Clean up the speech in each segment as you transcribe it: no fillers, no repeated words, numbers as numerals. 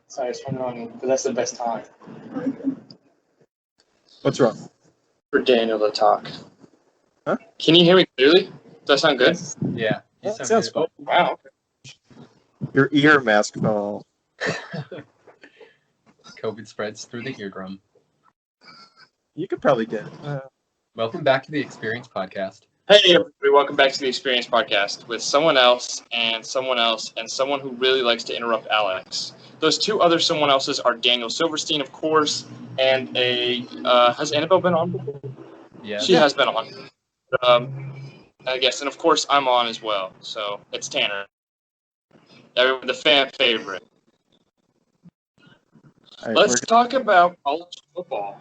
Sorry, I just went on because that's the best time What's wrong? for Daniel to talk. Huh? Can you hear me clearly? Does that sound good? Yes. Yeah. You That sounds good. fun. Wow. Your ear mask fell. COVID spreads through the eardrum. You could probably get Welcome back to the Experience Podcast. Hey, everybody, welcome back to the Experience Podcast with someone else and someone else and someone who really likes to interrupt Alex. Those two other someone else's are Daniel Silverstein, of course, and has Annabelle been on before? Yeah. She has been on. I guess, and of course I'm on as well. So it's Tanner, the fan favorite. All right, Let's talk about college football.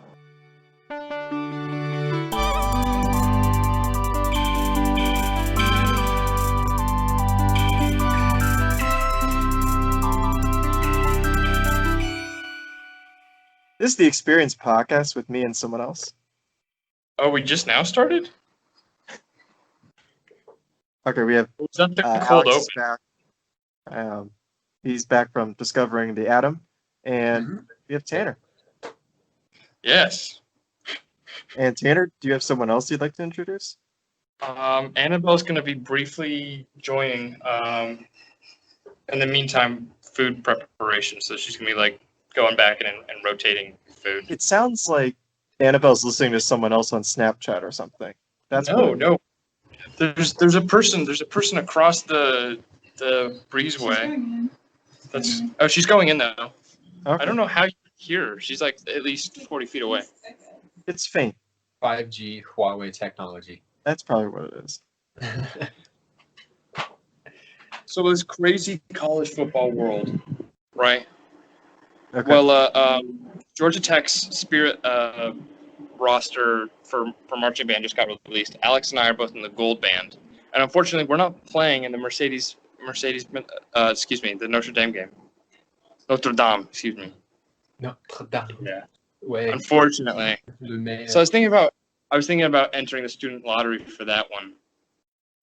This is the Experience Podcast with me and someone else. Oh, we just now started? Okay, we have Was that the cold Alex open? back. He's back from discovering the atom, and we have Tanner. Yes. And Tanner, do you have someone else you'd like to introduce? Annabelle's going to be briefly joining. In the meantime, food preparation. So she's going to be like going back and rotating food. It sounds like Annabelle's listening to someone else on Snapchat or something. No. There's a person across the breezeway. She's going in though. Okay. I don't know how you hear her. She's like at least 40 feet away. It's faint. 5G Huawei technology. That's probably what it is. So this crazy college football world, right? Okay. Well, Georgia Tech's Spirit roster for marching band just got released. Alex and I are both in the gold band, and unfortunately, we're not playing in the the Notre Dame game. Notre Dame, excuse me. Notre Dame. Yeah. Wait. Unfortunately. So I was thinking about entering the student lottery for that one,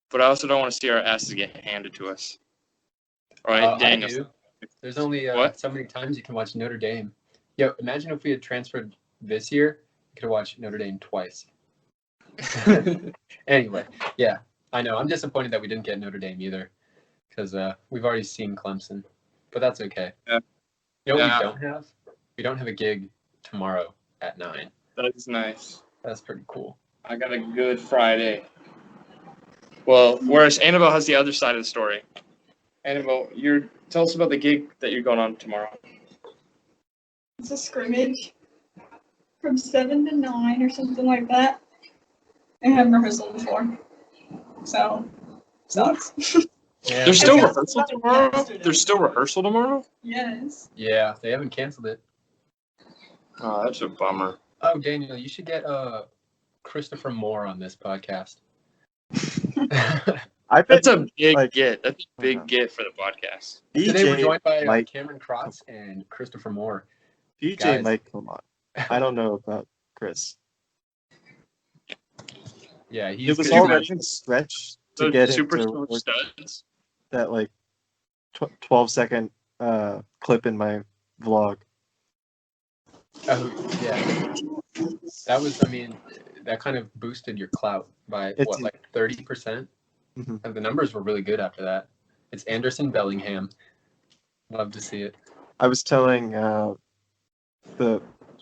but I also don't want to see our asses get handed to us. All right, Daniel. I do. There's only so many times you can watch Notre Dame. Yo, imagine if we had transferred this year, we could have watched Notre Dame twice. Anyway, yeah, I know. I'm disappointed that we didn't get Notre Dame either, because we've already seen Clemson, but that's okay. Yeah. You know what we don't have? We don't have a gig tomorrow at 9. That is nice. That's pretty cool. I got a good Friday. Well, whereas Annabelle has the other side of the story. Annabelle, tell us about the gig that you're going on tomorrow. It's a scrimmage from 7 to 9 or something like that. I haven't rehearsal before, so sucks. Yeah. There's still rehearsal tomorrow? There's still rehearsal tomorrow? Yes. Yeah, they haven't canceled it. Oh, that's a bummer. Oh, Daniel, you should get Christopher Moore on this podcast. That's a big get. That's a big get for the podcast. Today we're joined by Mike, Cameron Cross and Christopher Moore. DJ Guys. Mike Lamont. I don't know about Chris. Yeah, he's It was good. already a stretch to The get super into short studs. that 12-second clip in my vlog. Oh, yeah. That was, that kind of boosted your clout by, 30%? Mhm. And the numbers were really good after that. It's Anderson Bellingham. Love to see it. I was telling the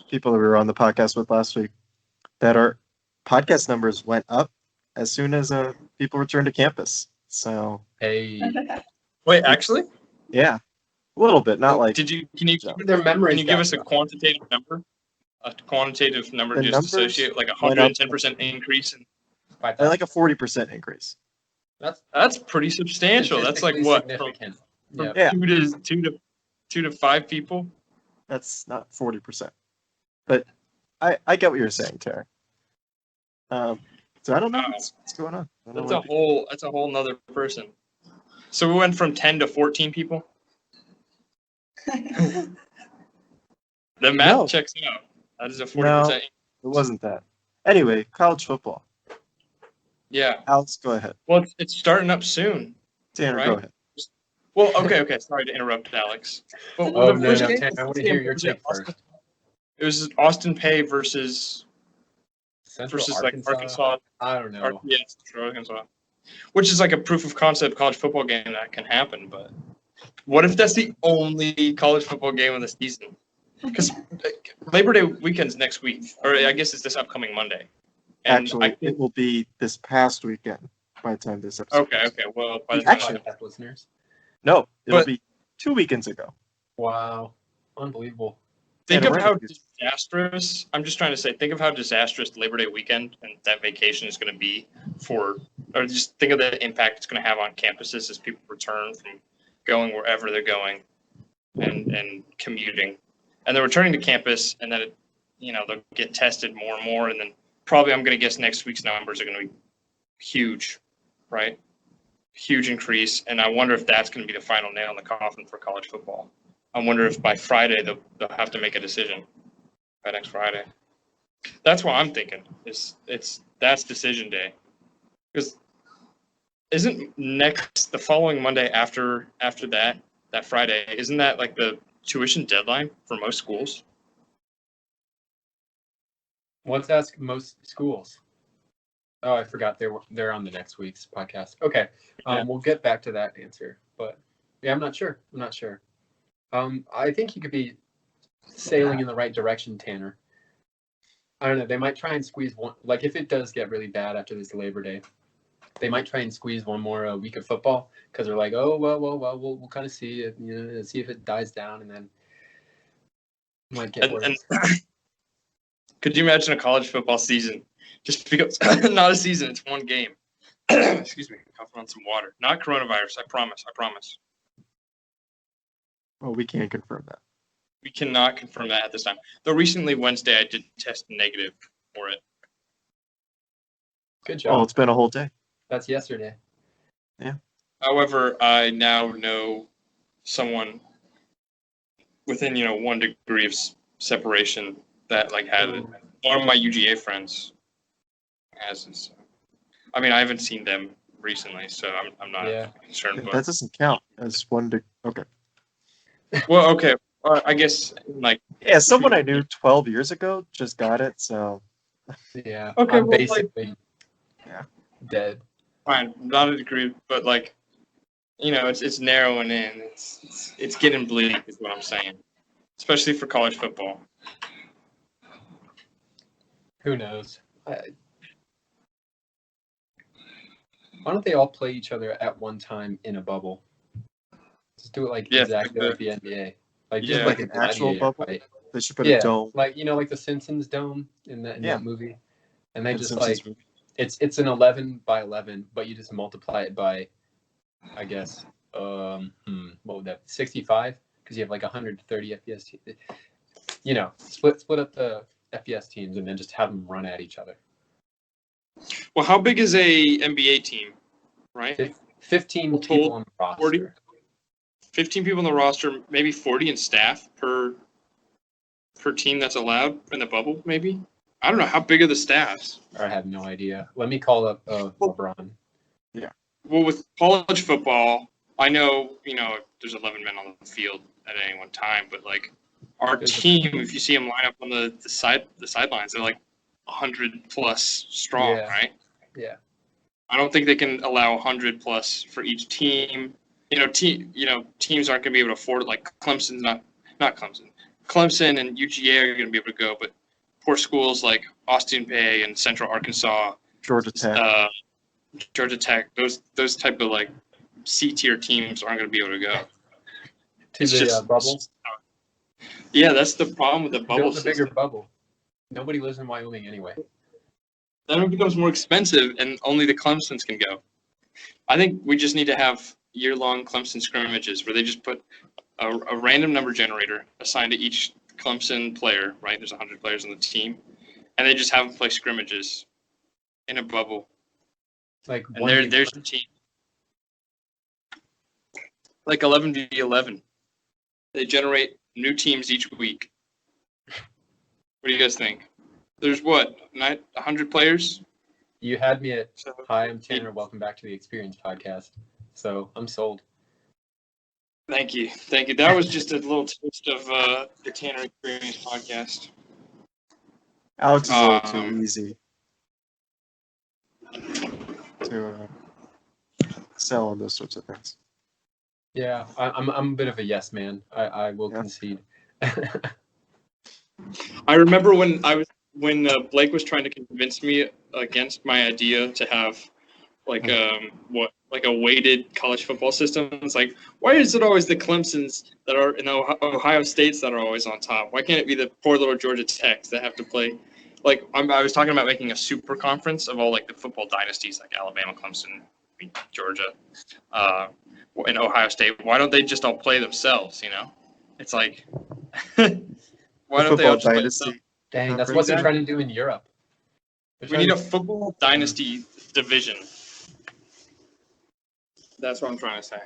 people that we were on the podcast with last week that our podcast numbers went up as soon as people returned to campus. So Hey. Wait, actually? yeah, a little bit, not like Can you Their memory. Can you give us a quantitative number? A quantitative number The just numbers associate like went up 110% increase in like a 40% increase. That's pretty substantial. That's like what? From Significant. from Yeah. two to 5 people? That's not 40%, but I get what you're saying, Terry. So I don't know what's going on. I don't know That's a whole nother person. So we went from 10 to 14 people. The math No. checks out. That is a 40%. It wasn't that. Anyway, college football. Yeah. Alex, go ahead. Well, it's starting up soon. Tanner, Right. go ahead. Well, okay. Sorry to interrupt, Alex. But Oh, the no, first no, game, Tanner, I the want first to hear game, your was it take first. It was Austin Pay versus Central like Arkansas. I don't know. Yeah, Central Arkansas, which is like a proof of concept college football game that can happen. But what if that's the only college football game of the season? Because Labor Day weekend's next week, or I guess it's this upcoming Monday. And Actually, it will be this past weekend by the time this episode. Okay. Well, by the These time podcast listeners. No, it'll But- be 2 weekends ago. Wow, unbelievable. think And of a how random- disastrous. I'm just trying to say, think of how disastrous Labor Day weekend and that vacation is going to be or just think of the impact it's going to have on campuses as people return from going wherever they're going and commuting, and they're returning to campus, and then they'll get tested more and more, and then probably I'm going to guess next week's numbers are going to be huge, right? Huge increase, and I wonder if that's going to be the final nail in the coffin for college football. I wonder if by Friday they'll have to make a decision by next Friday. That's what I'm thinking. That's decision day, because isn't the following Monday after that Friday, isn't that like the tuition deadline for most schools? Let's ask most schools. Oh, I forgot they're on the next week's podcast. Okay, we'll get back to that answer, but yeah, I'm not sure. I think you could be sailing in the right direction, Tanner. I don't know. They might try and squeeze one. Like if it does get really bad after this Labor Day, they might try and squeeze one more week of football because they're like, oh well, we'll kind of see it, see if it dies down, and then it might get worse. And could you imagine a college football season just because not a season, it's one game? Excuse me, coughing on some water. Not coronavirus. I promise. Well, we can't confirm that. We cannot confirm that at this time. Though recently, Wednesday, I did test negative for it. Good job. Oh, it's been a whole day. That's yesterday. However, I now know someone within 1 degree of separation that had it. One of my UGA friends has it. I mean, I haven't seen them recently, so I'm not concerned. But That doesn't count as 1 degree. Okay. well, okay. I guess Yeah, someone I knew 12 years ago just got it, so. Yeah. Okay, I'm well, basically dead. fine, not a degree, but it's narrowing in. It's getting bleak, is what I'm saying, especially for college football. Who knows? Why don't they all play each other at one time in a bubble? Just do it like exactly like the NBA. Just like an actual bubble. Fight. They should put a dome. Like like the Simpsons dome in that movie. And they The just Simpsons movie. it's an 11 by 11, but you just multiply it by, I guess, what would that be? 65? Because you have 130 FBS teams. Split up the FBS teams and then just have them run at each other. Well, how big is a NBA team, right? 15 people on the roster. 40? 15 people on the roster, maybe 40 in staff per team that's allowed in the bubble, maybe? I don't know. How big are the staffs? I have no idea. Let me call up LeBron. Yeah. Well, with college football, I know, there's 11 men on the field at any one time, but our team, if you see them line up on the sidelines, they're 100 plus strong, right? Yeah. I don't think they can allow 100 plus for each team. Teams aren't going to be able to afford it. Clemson's not Clemson. Clemson and UGA are going to be able to go, but poor schools like Austin Pay and Central Arkansas, Georgia Tech, those type of C tier teams aren't going to be able to go. To the bubble. Yeah, that's the problem with the bubble. Build a bigger bubble. Nobody lives in Wyoming anyway. Then it becomes more expensive, and only the Clemsons can go. I think we just need to have year-long Clemson scrimmages where they just put a random number generator assigned to each Clemson player, right? There's 100 players on the team, and they just have them play scrimmages in a bubble. And there's the team. 11v11. They generate new teams each week. What do you guys think? There's 100 players? You had me at, hi, I'm Tanner, welcome back to the Experience Podcast. So I'm sold. Thank you. That was just a little taste of the Tanner Experience podcast. Alex is a little too Um, easy to sell on those sorts of things. Yeah, I'm a bit of a yes man. I will Yeah. concede. I remember when Blake was trying to convince me against my idea to have like a weighted college football system. It's like, why is it always the Clemsons that are in Ohio States that are always on top? Why can't it be the poor little Georgia Techs that have to play? Like I was talking about making a super conference of all like the football dynasties, like Alabama, Clemson, Georgia, and Ohio State. Why don't they just all play themselves? You know, it's like, why The don't they all football just play themselves? dynasty. Dang, that's conference. what they're trying to do in Europe. They're We trying need a to- football dynasty division. That's what I'm trying to say.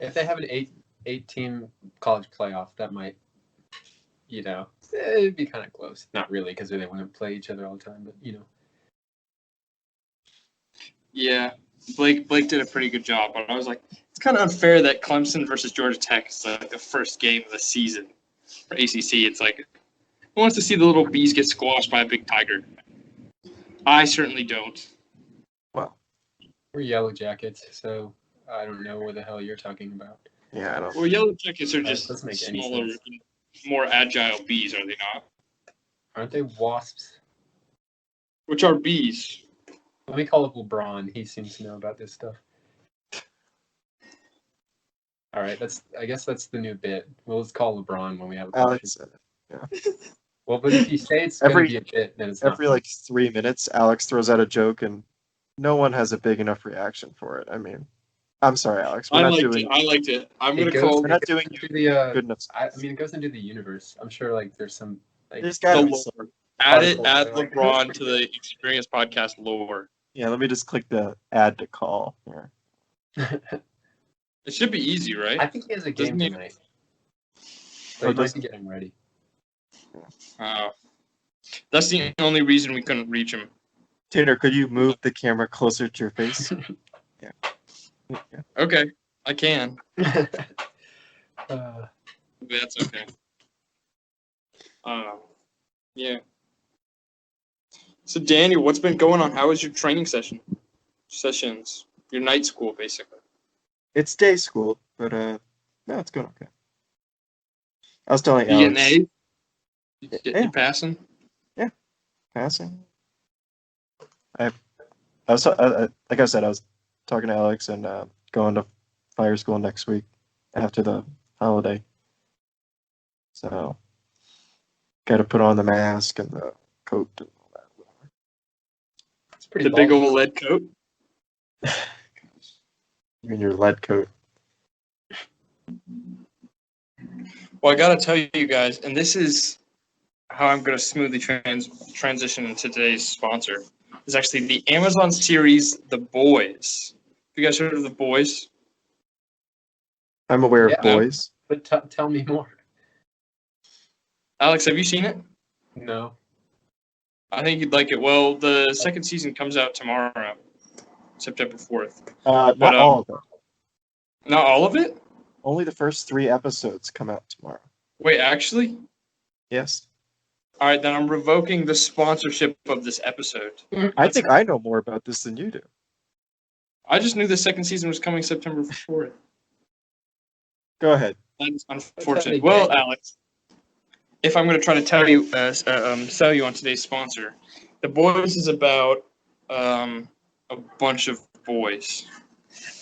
If they have an eight team college playoff, that might, it'd be kind of close. Not really, because they wouldn't play each other all the time, but Yeah, Blake did a pretty good job, but I was like, it's kind of unfair that Clemson versus Georgia Tech is like the first game of the season for ACC. It's like, who wants to see the little bees get squashed by a big tiger? I certainly don't. Well, we're Yellow Jackets, so I don't know what the hell you're talking about. yeah, I don't. Well, yellow jackets are That just doesn't make any smaller, sense. more agile bees, are they not? Aren't they wasps? Which are bees. Let me call up LeBron. He seems to know about this stuff. All right, I guess that's the new bit. We'll just call LeBron when we have a question. Alex said it. Well, but if you say it's going to be a bit, then it's not. Every like 3 minutes, Alex throws out a joke, and no one has a big enough reaction for it. I mean, I'm sorry, Alex. I liked it. I'm It gonna goes- call We're not doing into the. good enough. I mean, it goes into the universe. I'm sure, like, there's some like. There's gotta the be lore. some. Add Article, like- LeBron to the Experience Podcast lore. Yeah, let me just click the add to call here. It should be easy, right? I think he has a game Doesn't he- tonight. Oh, So he might does be getting ready. That's the only reason we couldn't reach him. Tanner, could you move the camera closer to your face? Yeah. Okay, I can. Uh, That's okay. Yeah. So Daniel, what's been going on? How was your training sessions? Your night school, basically. It's day school, but no, it's going okay. I was telling You getting Alex, A's? Yeah. You passing? passing. I was like I said, I was talking to Alex and going to fire school next week after the holiday. So, got to put on the mask and the coat and all that. it's pretty. The big ballsy. old lead coat. You mean your lead coat? Well, I gotta tell you guys, and this is how I'm gonna smoothly transition into today's sponsor. Is actually the Amazon series The Boys. Have you guys heard of The Boys? I'm aware of Yeah. boys. But tell me more. Alex, have you seen it? No. I think you'd like it. Well, the second season comes out tomorrow, September 4th. Not But, all of them. Not all of it? Only the first 3 episodes come out tomorrow. Wait, actually? Yes. All right, then I'm revoking the sponsorship of this episode. I think I know more about this than you do. I just knew the second season was coming September 4th. Go ahead. That's That's unfortunate. how they Well, get. Alex, if I'm going to try to tell you, sell you on today's sponsor, The Boys is about a bunch of boys,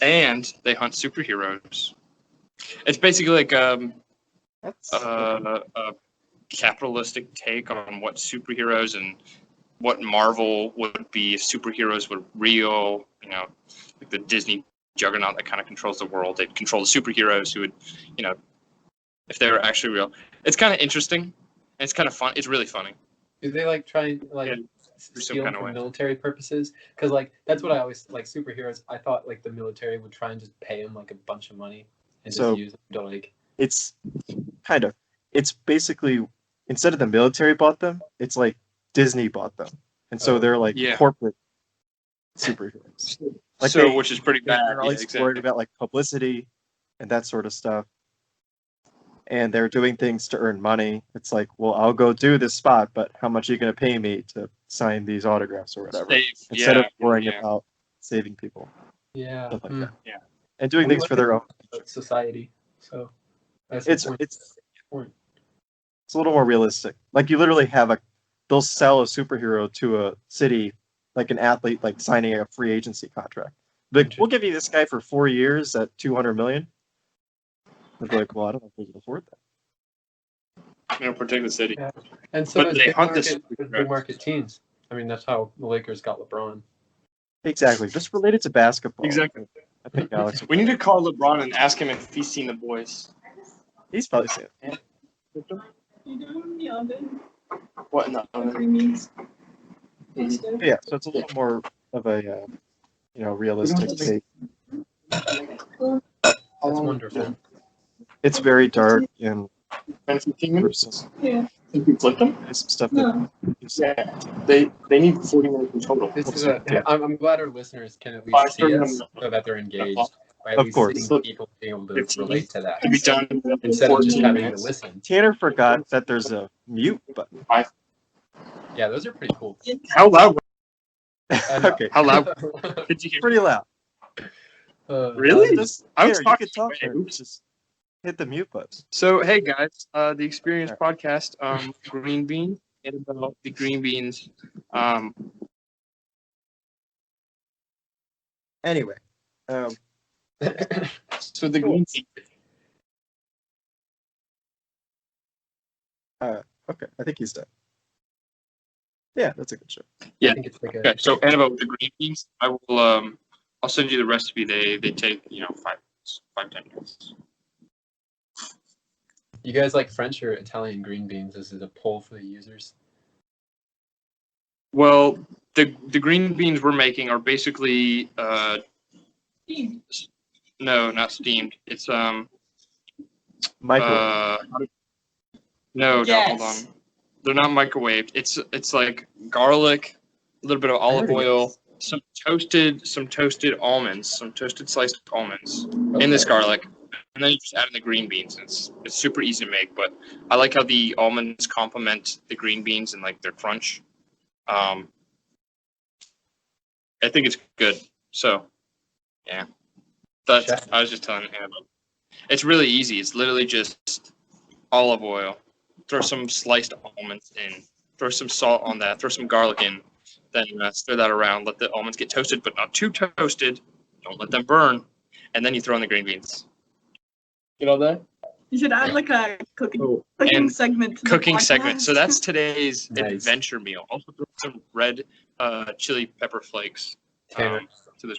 and they hunt superheroes. It's basically like That's a capitalistic take on what superheroes and what Marvel would be if superheroes were real. You know, like the Disney juggernaut that kind of controls the world. They'd control the superheroes who would, you know, if they were actually real. It's kind of interesting. And it's kind of fun. It's really funny. Do they like try and like Yeah, some steal kind of for way. military purposes? Because like that's what I always like superheroes. I thought like the military would try and just pay them like a bunch of money and So- just use them to like. it's kind of. It's basically instead of the military bought them, it's like Disney bought them, and so Oh, they're like yeah. corporate superheroes. Like So, they- which is pretty bad. They're Yeah, always exactly. worried about like publicity and that sort of stuff. and they're doing things to earn money. It's like, well, I'll go do this spot, but how much are you going to pay me to sign these autographs or whatever? Instead of worrying about saving people. Yeah. Stuff like that. Yeah. And doing things for their own. Society. So that's It's the point. it's a little more realistic. Like, you literally have they'll sell a superhero to a city, like an athlete, like signing a free agency contract. Like, we'll give you this guy for 4 years at $200 million. They're like, well, I don't know if we can afford that. You know, protect the city. Yeah. And so But there's they big hunt market, this- there's big market teams. I mean, that's how the Lakers got LeBron. Exactly. Just related to basketball. Exactly. I think Alex. We need to call LeBron and ask him if he's seen The Boys. He's probably seen it. You do it in the oven. What in the The oven? green beans. Mhm. That's good. Yeah, so it's a little more of a realistic take. That's wonderful. It's very dark and 10, 15 minutes? gruesome. Yeah. Think we flipped them? There's some stuff that No. Yeah. They need 40 minutes in total. This is Yeah. I'm glad our listeners can at Five, least see thirty us minutes. so that they're engaged by at Of least course. seeing people being able to 15. relate to that To be done instead of just 14 having to minutes. listen. Tanner forgot that there's a mute button. Yeah, those are pretty cool. How loud? Okay, How loud did you hear? pretty loud. Really? Just, I was Tanner, you talking could talk way. there. Just hit the mute button. So, hey guys, the Experience Podcast, Green Bean, and about the green beans. Anyway, So the green bean. okay, I think he's done. Yeah, that's a good show. I think it's like a, Okay, so Annabelle with the green beans, I will I'll send you the recipe. They take 5 minutes, 5-10 minutes. you guys like French or Italian green beans? This is a poll for the users. Well, the green beans we're making are basically no, not steamed. It's Microwave. no, Yes. hold on. They're not microwaved. It's like garlic, a little bit of olive oil, some toasted almonds, some toasted sliced almonds in this garlic, and then you just add in the green beans. It's super easy to make, but I like how the almonds complement the green beans and like their crunch. I think it's good. So, yeah, I was just telling Annabelle. It's really easy. It's literally just olive oil. Throw some sliced almonds in. Throw some salt on that. Throw some garlic in. Then stir that around. Let the almonds get toasted, but not too toasted. Don't let them burn. And then you throw in the green beans. Get all that? You should add like a cooking And segment. To the cooking podcast. segment. So that's today's Nice. adventure meal. Also throw some red chili pepper flakes Tanner, to this.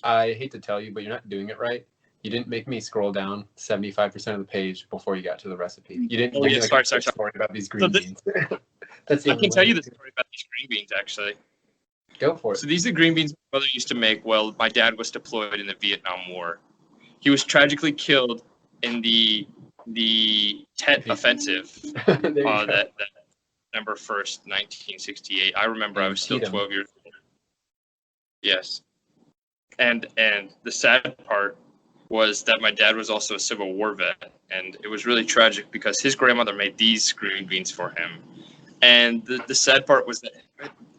I hate to tell you, but you're not doing it right. You didn't make me scroll down 75% of the page before you got to the recipe. You didn't Oh, give yeah, me like sorry, a sorry. story about these green this- beans. That's the I only can tell way. you the story about these green beans, actually. Go for it. So these are green beans my brother used to make while my dad was deployed in the Vietnam War. He was tragically killed in the Tet Offensive, There you go. that November 1st, 1968. I remember I was still Cheatham. 12 years old. Yes. And the sad part was that my dad was also a Civil War vet, and it was really tragic because his grandmother made these green beans for him. And the sad part was that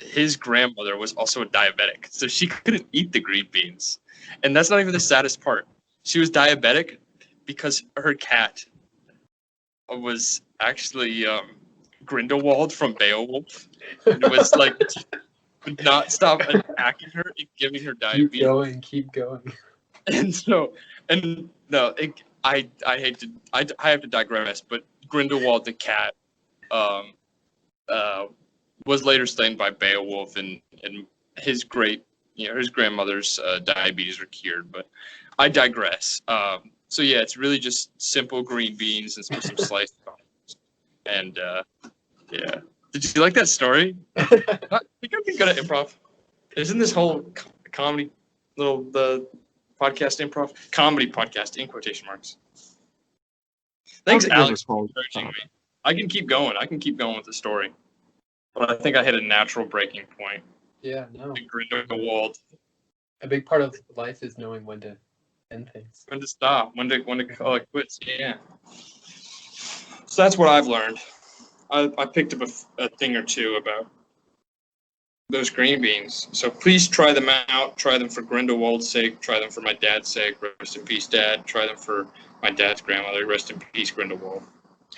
his grandmother was also a diabetic, so she couldn't eat the green beans. And that's not even the saddest part. She was diabetic because her cat was actually Grindelwald from Beowulf. It was like would not stop attacking her and giving her Keep diabetes. going, keep going. And so, and no, I hate to, I have to digress, but Grindelwald the cat, was later slain by Beowulf, and his his grandmother's diabetes were cured. But I digress. So yeah, it's really just simple green beans and some sliced onions. And yeah, did you like that story? I think I'd be good at improv. Isn't this whole comedy the podcast improv comedy podcast in quotation marks? Thanks, Alex, for encouraging me. I can keep going. I can keep going with the story, but I think I hit a natural breaking point. Yeah, no. Grindelwald. A big part of life is knowing when to end things. When to stop? When to call it quits? Yeah. So that's what I've learned. I picked up a thing or two about those green beans. So please try them out. Try them for Grindelwald's sake. Try them for my dad's sake. Rest in peace, Dad. Try them for my dad's grandmother. Rest in peace, Grindelwald.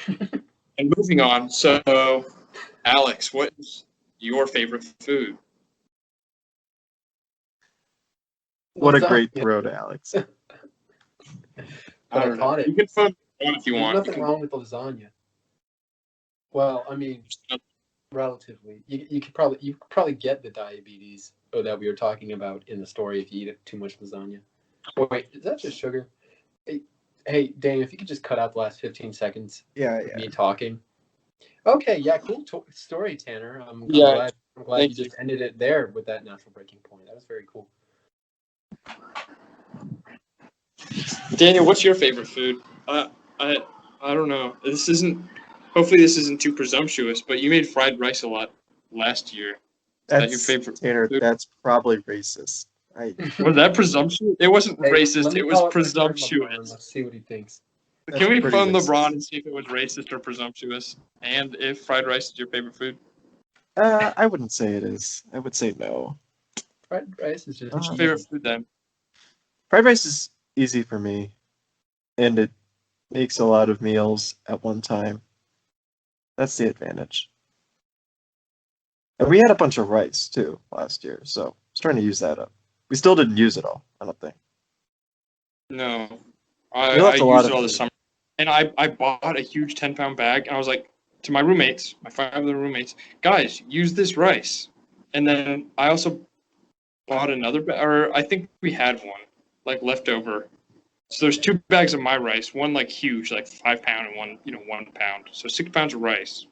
And moving on. So, Alex, what is your favorite food? What a Lasagna. great throw to Alex. But I I don't know. caught it. You can phone one if you There's want. nothing wrong with lasagna. Well, I mean, relatively, you could probably get the diabetes that we were talking about in the story if you eat too much lasagna. Wait, is that just sugar? Hey, Dane, if you could just cut out the last 15 seconds Yeah, of me talking. Okay, yeah, cool story, Tanner. I'm Yeah, glad thank you just ended it there with that natural breaking point. That was very cool. Daniel, what's your favorite food? I don't know. Hopefully this isn't too presumptuous, but you made fried rice a lot last year. Is that your favorite Tanner, food? that's probably racist. Was that presumptuous? It wasn't Hey, racist. let me It was call up my friend LeBron. presumptuous. Let's see what he thinks. That's Can we pretty phone racist. LeBron and see if it was racist or presumptuous? And if fried rice is your favorite food? I wouldn't say it is. I would say no. Fried rice is just What's your easy. favorite food then? Fried rice is easy for me, and it makes a lot of meals at one time. That's the advantage. And we had a bunch of rice too last year, so I was trying to use that up. We still didn't use it all, I don't think. No. We I left a lot used of it all this food. summer. And I bought a huge 10-pound bag, and I was like to my roommates, my 5 other roommates, guys, use this rice. And then I also bought another bag, or I think we had one, like leftover. So there's 2 bags of my rice, one like huge, like 5 pound, and one, 1 pound. So 6 pounds of rice.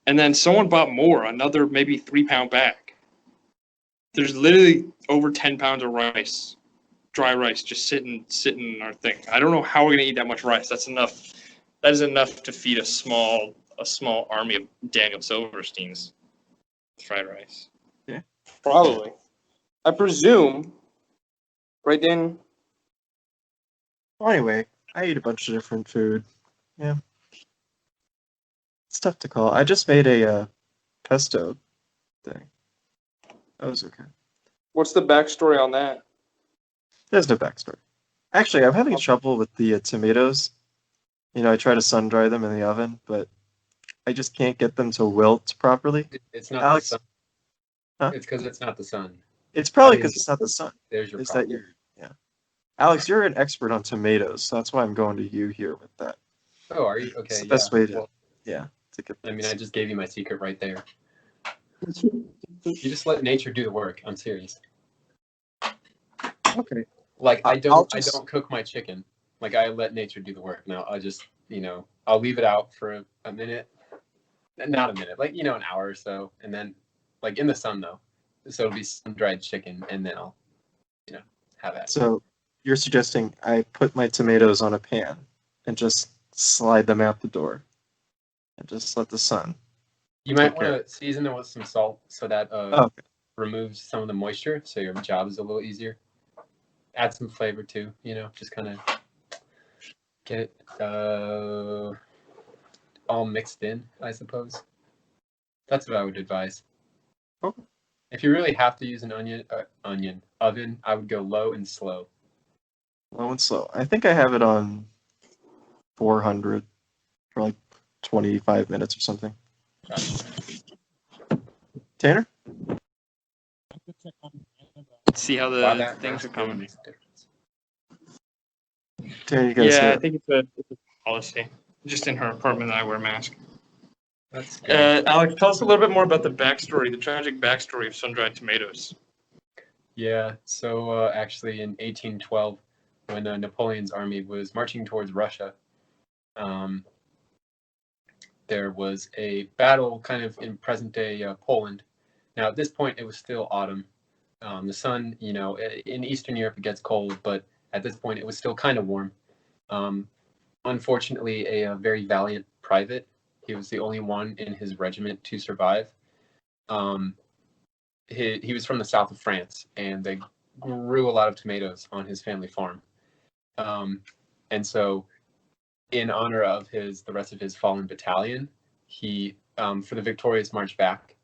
And then someone bought more, another maybe 3-pound bag. There's literally over 10 pounds of rice, dry rice, just sitting in our thing. I don't know how we're gonna eat that much rice. That's enough. That is enough to feed a small army of Daniel Silversteins. Fried rice. Yeah. Probably. I presume. Right, Dan? Well, anyway, I eat a bunch of different food. Yeah. It's tough to call. I just made a pesto thing. That was okay. What's the backstory on that? There's no backstory. Actually, I'm having trouble with the tomatoes. I try to sun dry them in the oven, but I just can't get them to wilt properly. It's not Alex, the sun. huh? It's because it's not the sun. It's probably That because is- it's not the sun. There's your Is problem. that yeah. Alex, you're an expert on tomatoes, so that's why I'm going to you here with that. Oh, are you? Okay, It's the yeah. best way to, Well, to get I mean, this. I just gave you my secret right there. You just let nature do the work. I'm serious. Okay. Like I I'll don't just- cook my chicken. Like I let nature do the work. Now I just I'll leave it out for a minute, not a minute, like an hour or so, and then like in the sun though, so it'll be sun dried chicken, and then I'll have that. So you're suggesting I put my tomatoes on a pan and just slide them out the door and just let the sun. You might take care. want to season them with some salt so that Okay. removes some of the moisture, so your job is a little easier. Add some flavor too, just kind of get it all mixed in, I suppose. That's what I would advise. Okay. If you really have to use an oven, I would go low and slow. Low and slow. I think I have it on 400 for like 25 minutes or something. Gotcha. Tanner? See how Wow, the that things are really coming. makes a difference. Tanner, you guys Yeah, I hear? think it's a policy. Just in her apartment, I wear a mask. That's good. Alex, tell us a little bit more about the tragic backstory of sun-dried tomatoes. Yeah, so actually in 1812, when Napoleon's army was marching towards Russia, there was a battle kind of in present-day Poland. Now, at this point, it was still autumn. The sun, in Eastern Europe, it gets cold, but at this point, it was still kind of warm. Unfortunately, a very valiant private, he was the only one in his regiment to survive. He was from the south of France, and they grew a lot of tomatoes on his family farm. And so in honor of the rest of his fallen battalion, he for the victorious march back,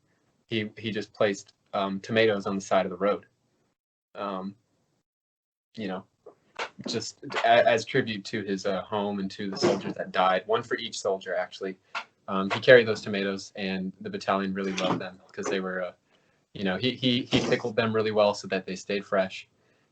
he just placed tomatoes on the side of the road. You know, just as tribute to his home and to the soldiers that died. One for each soldier, actually. He carried those tomatoes, and the battalion really loved them because they were, he pickled them really well so that they stayed fresh.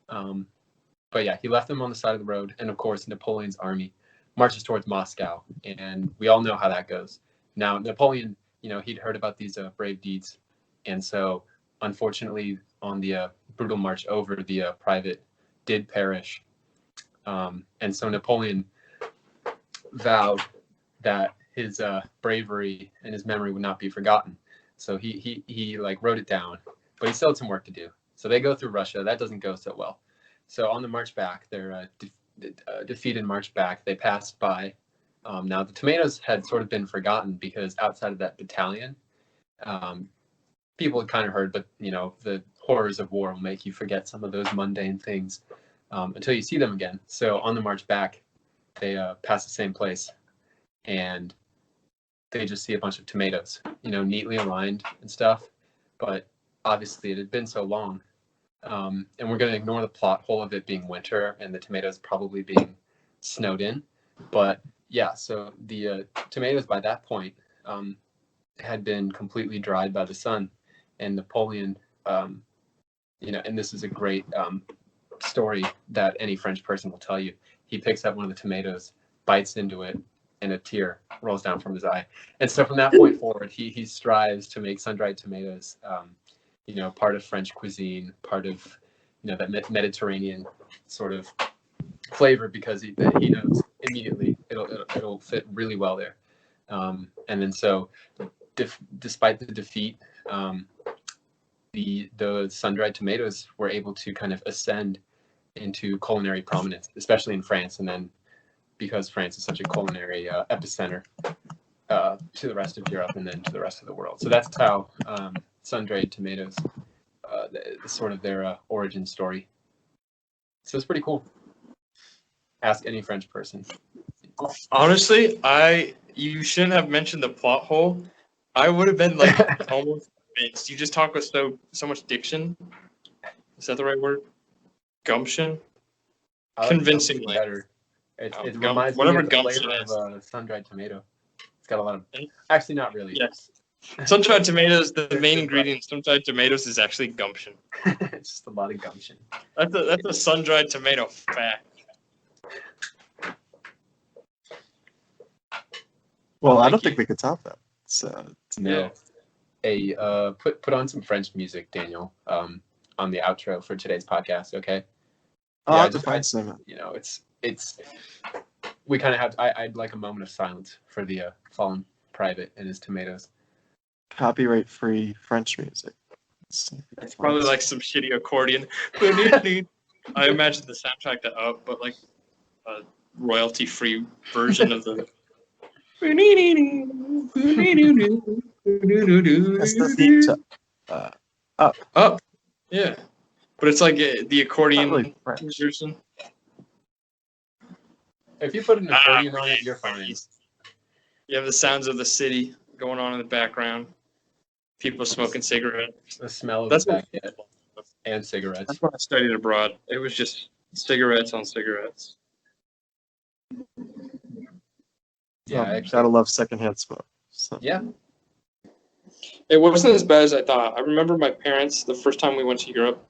But yeah, he left them on the side of the road, and of course, Napoleon's army marches towards Moscow, and we all know how that goes. Now, Napoleon, he'd heard about these brave deeds, and so unfortunately, on the brutal march over, the private did perish. And so Napoleon vowed that his bravery and his memory would not be forgotten. So he like wrote it down, but he still had some work to do. So they go through Russia. That doesn't go so well. So on the march back, they're defeated march back. They passed by. Now the tomatoes had sort of been forgotten because outside of that battalion, people had kind of heard, but the horrors of war will make you forget some of those mundane things until you see them again. So on the march back, they pass the same place, and they just see a bunch of tomatoes, neatly aligned and stuff. But obviously, it had been so long, and we're going to ignore the plot hole of it being winter and the tomatoes probably being snowed in. But yeah, so the tomatoes by that point had been completely dried by the sun, and Napoleon, and this is a great story that any French person will tell you. He picks up one of the tomatoes, bites into it, and a tear rolls down from his eye. And so from that point forward, he strives to make sun-dried tomatoes, part of French cuisine, part of, that Mediterranean sort of flavor, because he knows immediately it'll fit really well there. And then so despite the defeat, the sun-dried tomatoes were able to kind of ascend into culinary prominence, especially in France, and then because France is such a culinary epicenter to the rest of Europe and then to the rest of the world. So that's how sun-dried tomatoes, sort of their origin story. So it's pretty cool. Ask any French person. Honestly, you shouldn't have mentioned the plot hole. I would have been like almost convinced. You just talk with so much diction. Is that the right word? Gumption. Convincingly. Better. It reminds me of the flavor of a sun-dried tomato. It's got a lot of. Actually, not really. Yes. Sun-dried tomatoes. The main ingredient in sun-dried tomatoes is actually gumption. It's just a lot of gumption. That's a sun-dried tomato fact. Well, I don't think we could top that. So no. Hey, put on some French music, Daniel, on the outro for today's podcast, okay? I'll have to find some. It's we kind of have. I'd like a moment of silence for the fallen private and his tomatoes. Copyright-free French music. It's probably like some shitty accordion. I imagine the soundtrack but like a royalty-free version of the. That's the theme to Up. Yeah. But it's like the accordion version. If you put an accordion on it, you're fine. You have the sounds of the city going on in the background. People smoking cigarettes. The smell of That's the baguette and cigarettes. That's when I studied abroad. It was just cigarettes on cigarettes. Yeah, gotta love secondhand smoke. So. Yeah. It wasn't as bad as I thought. I remember my parents, the first time we went to Europe,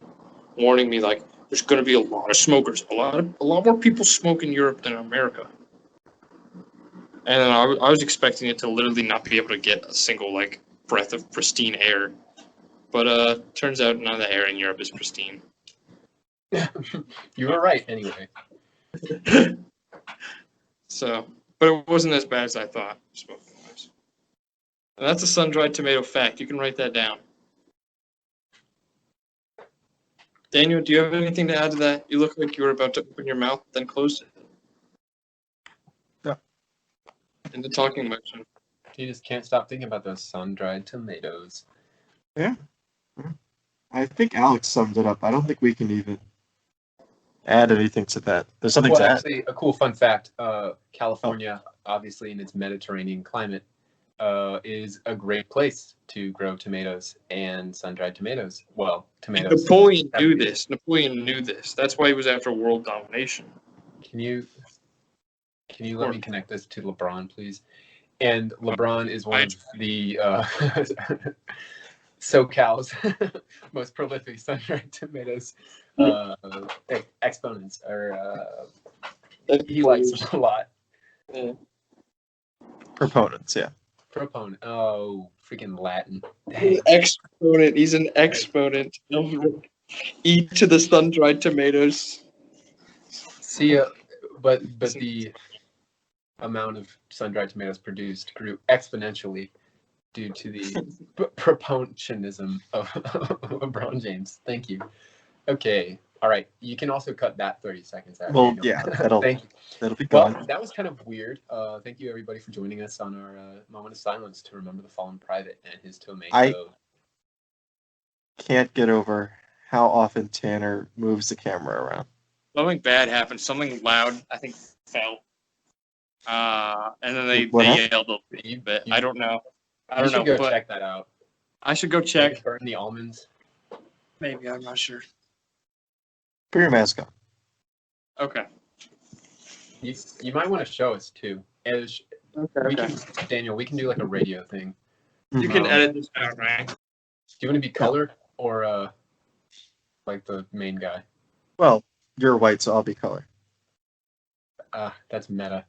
warning me like, there's going to be a lot of smokers, a lot more people smoke in Europe than in America. And then I was expecting it to literally not be able to get a single like breath of pristine air, but turns out none of the air in Europe is pristine. You were right, anyway. So, but it wasn't as bad as I thought. Smoking-wise. And that's a sun-dried tomato fact. You can write that down. Daniel, do you have anything to add to that? You look like you were about to open your mouth, then closed it. Yeah. In the talking motion. You just can't stop thinking about those sun-dried tomatoes. Yeah. I think Alex summed it up. I don't think we can even add anything to that. There's something Well, to add. actually, a cool fun fact: California, obviously in its Mediterranean climate, is a great place to grow tomatoes and sun-dried tomatoes. Well, tomatoes. Napoleon knew this. Napoleon knew this. That's why he was after world domination. Can you let me connect this to LeBron, please? And LeBron is one of the SoCal's most prolific sun-dried tomatoes exponents, or he likes them a lot. Yeah. Proponents, yeah. Proponent. Oh, freaking Latin. Dang. Exponent. He's an exponent of each of the sun-dried tomatoes. See, but the amount of sun-dried tomatoes produced grew exponentially due to the proponentism of LeBron James. Thank you. Okay. All right. You can also cut that 30 seconds out. Well, Daniel. yeah, that'll Thank you. that'll be gone. Well, that was kind of weird. Thank you, everybody, for joining us on our moment of silence to remember the fallen private and his tomato. Can't get over how often Tanner moves the camera around. Something bad happened. Something loud, I think, fell. And then they What happened? yelled a little bit. I don't know. I You don't should know. go But check that out. I should go Maybe check. burn the almonds. Maybe, I'm not sure. Put your mask on. Okay. You might want to show us too. As we can, Daniel, we can do like a radio thing. You can edit this out, right? Do you want to be color or like the main guy? Well, you're white, so I'll be color. That's meta.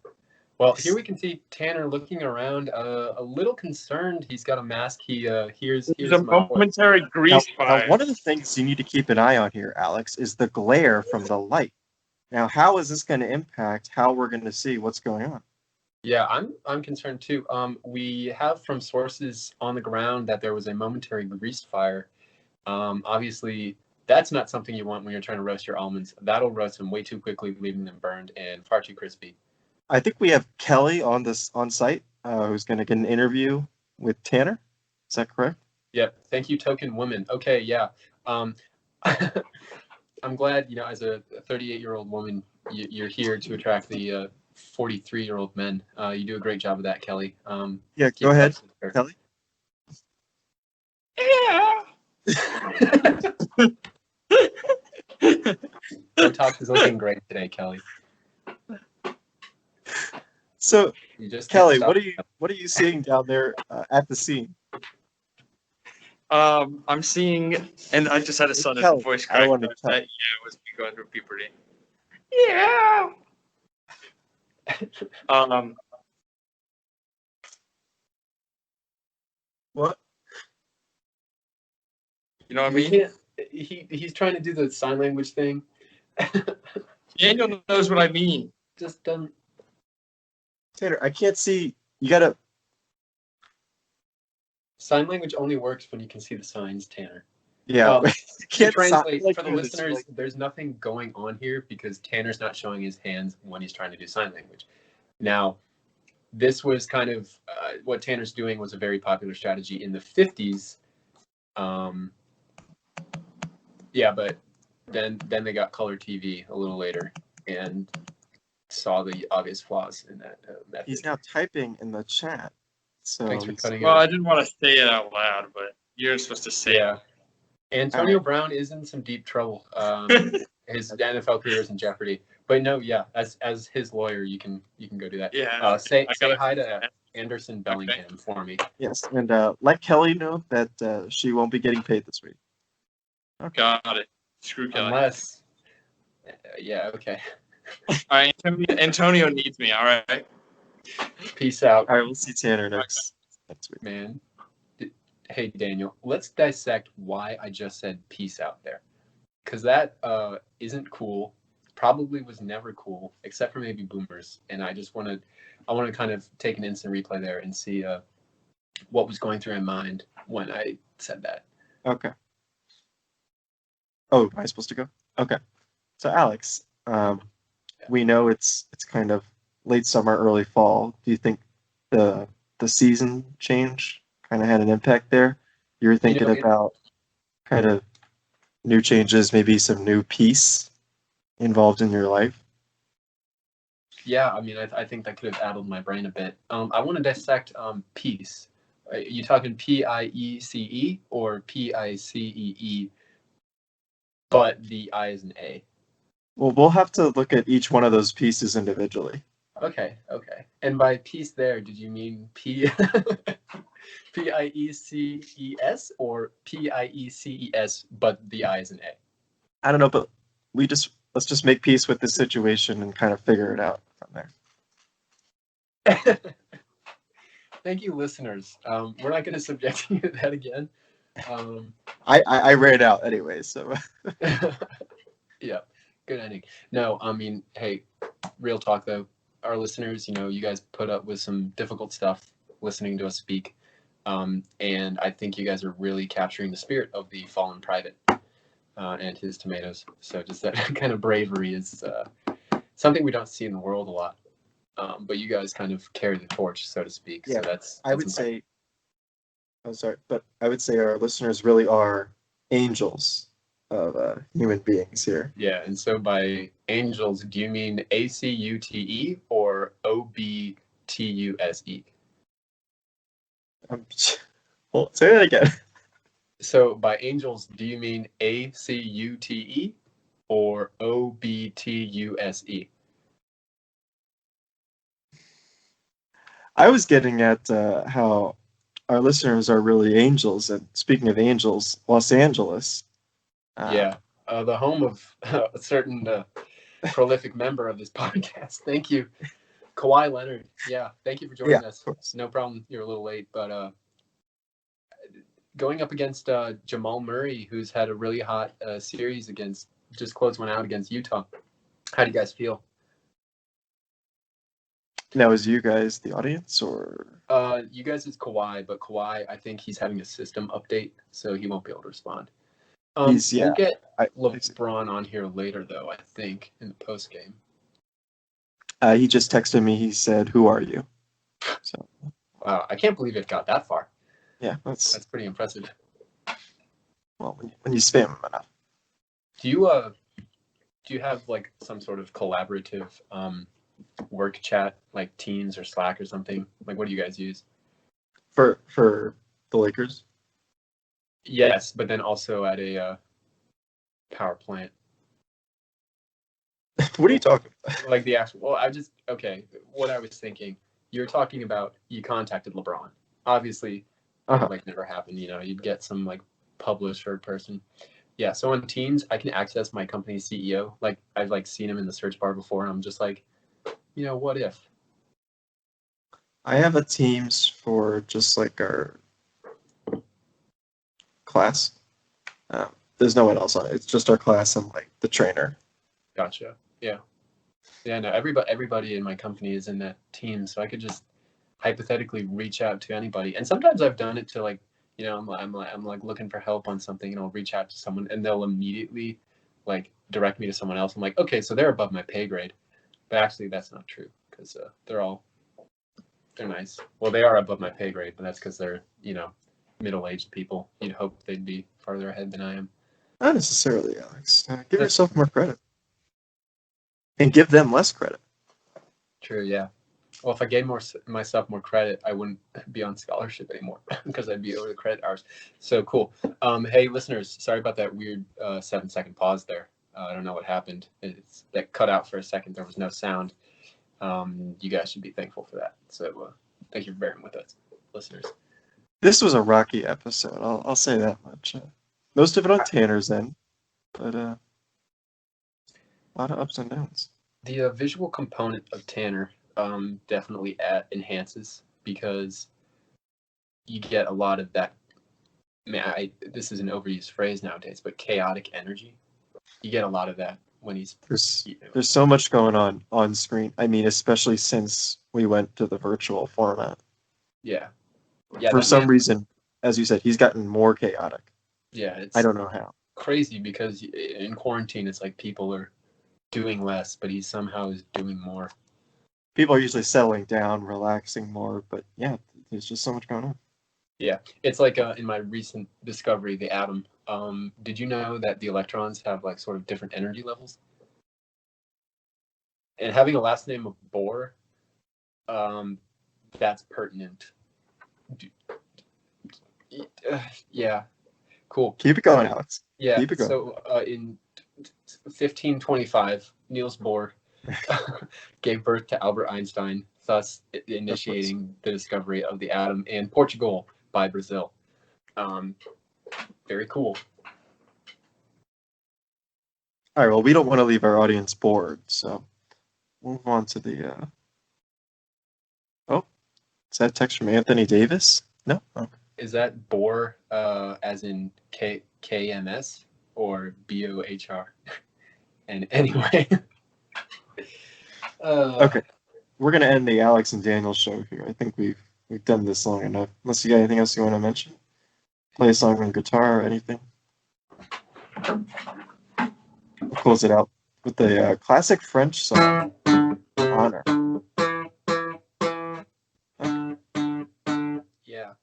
Well, here we can see Tanner looking around, a little concerned. He's got a mask. He hears There's a my voice. momentary grease fire. One of the things you need to keep an eye on here, Alex, is the glare from the light. Now, how is this going to impact how we're going to see what's going on? Yeah, I'm concerned too. We have from sources on the ground that there was a momentary grease fire. Obviously, that's not something you want when you're trying to roast your almonds. That'll roast them way too quickly, leaving them burned and far too crispy. I think we have Kelly on site, who's going to get an interview with Tanner. Is that correct? Yep. Thank you, token woman. Okay, yeah. I'm glad, as a 38-year-old woman, you're here to attract the 43-year-old men. You do a great job of that, Kelly. Yeah, go ahead, Kelly. Yeah. Botox is looking great today, Kelly. So, You just Kelly, what are you seeing down there at the scene? I'm seeing, and I just had a son Kelly, as voice I crack. wanna That, tell- yeah, it was me going through puberty. Yeah. What? You know what I We mean? can't. He's trying to do the sign language thing. Daniel knows what I mean. Just doesn't. Tanner, I can't see. You gotta. Sign language only works when you can see the signs, Tanner. Yeah, you To can't translate like for the do this, listeners, like- there's nothing going on here because Tanner's not showing his hands when he's trying to do sign language. Now, this was kind of what Tanner's doing was a very popular strategy in the 50s. Yeah, but then they got color TV a little later and saw the obvious flaws in that method. He's now typing in the chat. So Thanks for cutting Well, it. I didn't want to say it out loud, but you're supposed to say Yeah. Antonio Brown is in some deep trouble. it. His NFL career is in jeopardy. But no, yeah, as his lawyer, you can go do that. Yeah. Say I gotta- hi to Anderson Bellingham for me. yes, and let Kelly know that she won't be getting paid this week. Got it. Screw Kelly. Unless, yeah, okay. All right, Antonio needs me. All right. Peace out, All right, we'll see Tanner next week. man. Hey, Daniel, let's dissect why I just said peace out there. Because that isn't cool. Probably was never cool, except for maybe boomers. And I just want to kind of take an instant replay there and see what was going through my mind when I said that. Okay. Oh, am I supposed to go? Okay. So Alex, we know it's kind of late summer, early fall. Do you think the season change kind of had an impact there? You're thinking about kind of new changes, maybe some new peace involved in your life. Yeah, I mean, I think that could have addled my brain a bit. I want to dissect peace. Are you talking Piece or Picee, but the I is an A? Well, we'll have to look at each one of those pieces individually. Okay, okay. And by peace there, did you mean Pieces or Pieces, but the I is an I don't know, but let's just make peace with the situation and kind of figure it out from there. A? Thank you, listeners. We're not going to subject you to that again. I ran out anyway, so Yeah, good ending. No, I mean, hey, real talk though. Our listeners, you guys put up with some difficult stuff listening to us speak. And I think you guys are really capturing the spirit of the fallen private and his tomatoes. So just that kind of bravery is something we don't see in the world a lot. But you guys kind of carry the torch, so to speak. Yeah, So that's I would say, I'm sorry, but I would say our listeners really are angels of human beings here. Yeah, and so by angels, do you mean ACUTE or OBTUSE? Well, say that again. So by angels, do you mean ACUTE or OBTUSE? I was getting at how our listeners are really angels, and speaking of angels, Los Angeles. Yeah, the home of a certain prolific member of this podcast. Thank you, Kawhi Leonard. Yeah, thank you for joining us. Of course. No problem, you're a little late, but going up against Jamal Murray, who's had a really hot series against, just close one out against Utah. How do you guys feel? Now, is you guys the audience, or You guys, it's Kawhi, but Kawhi, I think he's having a system update, so he won't be able to respond. We'll get LeBron on here later, though, I think, in the post game. He just texted me. He said, "Who are you?" So, Wow, I can't believe it got that far. yeah, That's pretty impressive. well when you spam him enough. Do you have like some sort of collaborative work chat, like Teams or Slack or something? Like, what do you guys use? For the Lakers. Yes, but then also at a power plant. What are you talking about? Like the actual. Well, okay. What I was thinking, you were talking about you contacted LeBron. Obviously, it would like never happened. You'd get some like publisher person. Yeah. So on Teams, I can access my company's CEO. Like I've like seen him in the search bar before, and I'm just like, what if? I have a Teams for just like our class. There's no one else on it. It's just our class and like the trainer. Gotcha. Yeah. Yeah. No. Everybody in my company is in that team, so I could just hypothetically reach out to anybody. And sometimes I've done it to like, I'm like looking for help on something, and I'll reach out to someone, and they'll immediately like direct me to someone else. I'm like, okay, so they're above my pay grade, but actually that's not true because they're nice. Well, they are above my pay grade, but that's because they're middle-aged people. You'd hope they'd be farther ahead than I am. Not necessarily, Alex. Give yourself more credit, and give them less credit. True. Yeah. Well, if I gave myself more credit, I wouldn't be on scholarship anymore because I'd be over the credit hours. So cool. Hey, listeners, sorry about that weird 7-second pause there. I don't know what happened. That cut out for a second. There was no sound. You guys should be thankful for that. So thank you for bearing with us, listeners. This was a rocky episode. I'll say that much. Most of it on Tanner's end, but a lot of ups and downs. The visual component of Tanner definitely enhances because you get a lot of that. This is an overused phrase nowadays, but chaotic energy. You get a lot of that when he's. There's so much going on screen. I mean, especially since we went to the virtual format. Yeah. For some reason, as you said, he's gotten more chaotic. Yeah, I don't know how. Crazy because in quarantine, it's like people are doing less, but he somehow is doing more. People are usually settling down, relaxing more, but yeah, there's just so much going on. Yeah, it's like in my recent discovery, the atom. Did you know that the electrons have like sort of different energy levels? and having a last name of Bohr, that's pertinent. Yeah, cool. Keep it going, Alex. Yeah. Keep it going. So in 1525, Niels Bohr gave birth to Albert Einstein, thus initiating the discovery of the atom, and Portugal by Brazil. Very cool. All right. Well, we don't want to leave our audience bored, so we'll move on to the. Oh, is that a text from Anthony Davis? No. Okay. Is that Bohr as in KMS or BOHR? And anyway. Okay. We're gonna end the Alex and Daniel show here. I think we've done this long enough. Unless you got anything else you want to mention, play a song on guitar or anything. We'll close it out with the classic French song, "Honor." Yeah.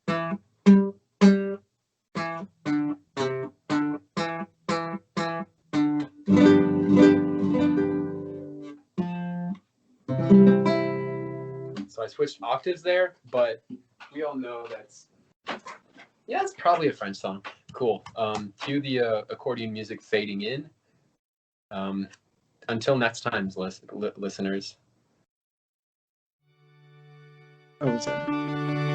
So I switched octaves there, but we all know it's probably a French song. Cool. Cue the accordion music fading in. Until next time, listeners. Oh, was that?